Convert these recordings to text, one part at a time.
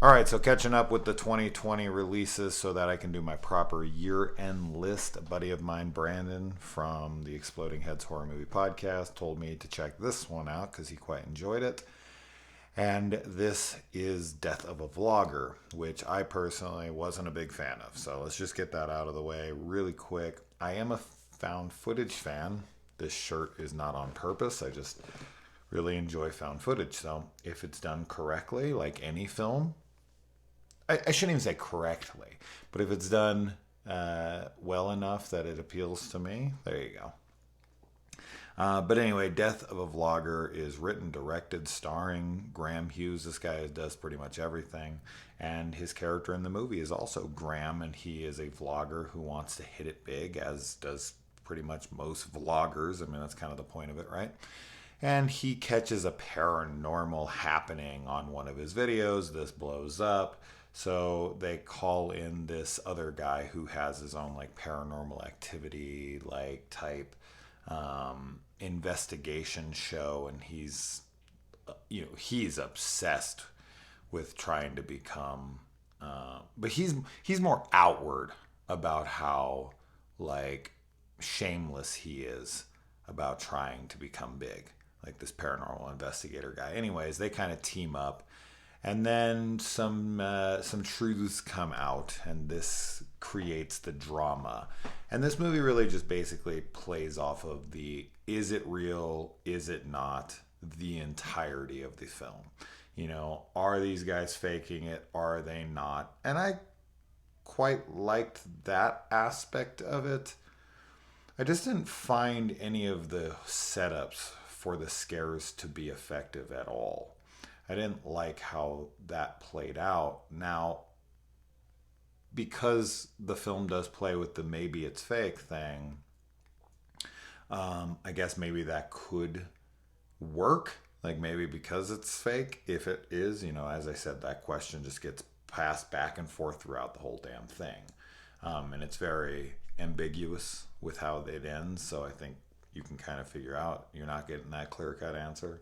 All right, so catching up with the 2020 releases so that I can do my proper year-end list. A buddy of mine, Brandon, from the Exploding Heads Horror Movie Podcast, told me to check this one out because he quite enjoyed it. And this is Death of a Vlogger, which I personally wasn't a big fan of. So let's just get that out of the way really quick. I am a found footage fan. This shirt is not on purpose. I just really enjoy found footage. So if it's done correctly, like any film, I shouldn't even say correctly, but if it's done well enough that it appeals to me, there you go. But anyway, Death of a Vlogger is written, directed, starring Graham Hughes. This guy does pretty much everything. And his character in the movie is also Graham, and he is a vlogger who wants to hit it big, as does pretty much most vloggers. I mean, that's kind of the point of it, right? And he catches a paranormal happening on one of his videos. This blows up. So they call in this other guy who has his own like paranormal activity like type investigation show, and he's obsessed with trying to become but he's more outward about how like shameless he is about trying to become big, like this paranormal investigator guy. Anyways, they kind of team up, and then some truths come out, and this creates the drama. And this movie really just basically plays off of the is it real, is it not, the entirety of the film. You know, are these guys faking it? Are they not? And I quite liked that aspect of it. I just didn't find any of the setups for the scares to be effective at all. I didn't like how that played out. Now, because the film does play with the maybe it's fake thing, I guess maybe that could work. Like maybe because it's fake, if it is, as I said, that question just gets passed back and forth throughout the whole damn thing. And it's very ambiguous with how it ends. So I think you can kind of figure out you're not getting that clear cut answer.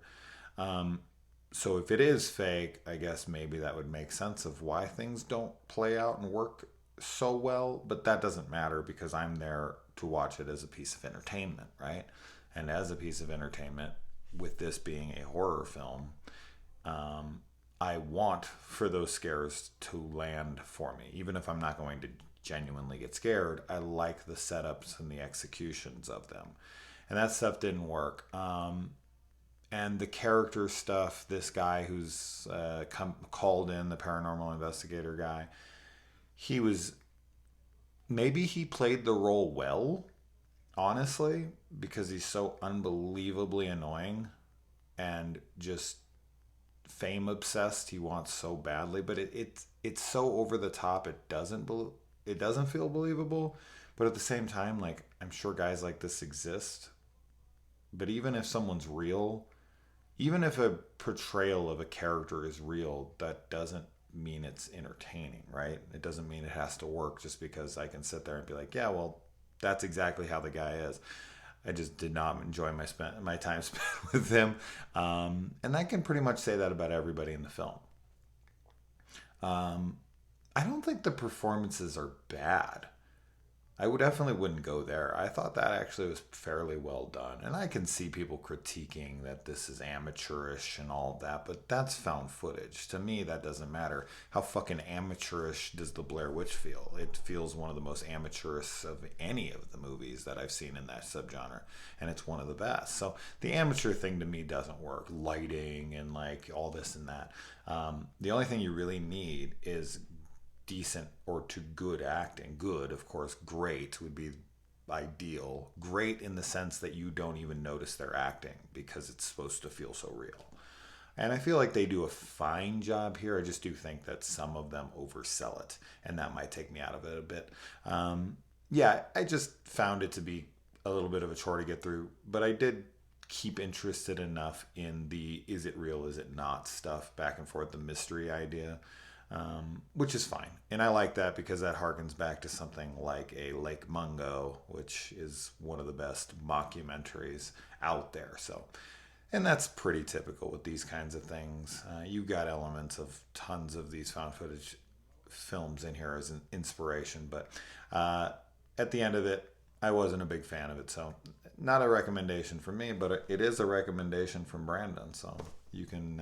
So if it is fake, I guess maybe that would make sense of why things don't play out and work so well. But that doesn't matter because I'm there to watch it as a piece of entertainment, right? And as a piece of entertainment, with this being a horror film, I want for those scares to land for me. Even if I'm not going to genuinely get scared, I like the setups and the executions of them. And that stuff didn't work. And the character stuff, this guy who's called in, the paranormal investigator guy, maybe he played the role well, honestly, because he's so unbelievably annoying and just fame obsessed. He wants so badly, but it's so over the top. It doesn't feel believable. But at the same time, like, I'm sure guys like this exist. But even if someone's real, even if a portrayal of a character is real, that doesn't mean it's entertaining, right? It doesn't mean it has to work just because I can sit there and be like, yeah, well, that's exactly how the guy is. I just did not enjoy my time spent with him, and I can pretty much say that about everybody in the film. I don't think the performances are bad. I would definitely wouldn't go there. I thought that actually was fairly well done. And I can see people critiquing that this is amateurish and all of that, but that's found footage. To me, that doesn't matter. How fucking amateurish does the Blair Witch feel? It feels one of the most amateurish of any of the movies that I've seen in that subgenre. And it's one of the best. So the amateur thing to me doesn't work. Lighting and like all this and that. The only thing you really need is decent or to good acting. Good, of course, great would be ideal. Great in the sense that you don't even notice they're acting because it's supposed to feel so real. And I feel like they do a fine job here. I just do think that some of them oversell it, and that might take me out of it a bit. Yeah, I just found it to be a little bit of a chore to get through, but I did keep interested enough in the is it real, is it not stuff back and forth, the mystery idea. Which is fine. And I like that because that harkens back to something like a Lake Mungo, which is one of the best mockumentaries out there. So And that's pretty typical with these kinds of things. You got elements of tons of these found footage films in here as an inspiration, but at the end of it, I wasn't a big fan of it. So, not a recommendation from me, but it is a recommendation from Brandon. So you can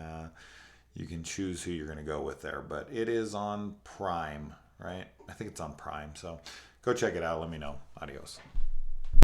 choose who you're going to go with there. But it is on Prime, right? I think it's on Prime. So go check it out. Let me know. Adios.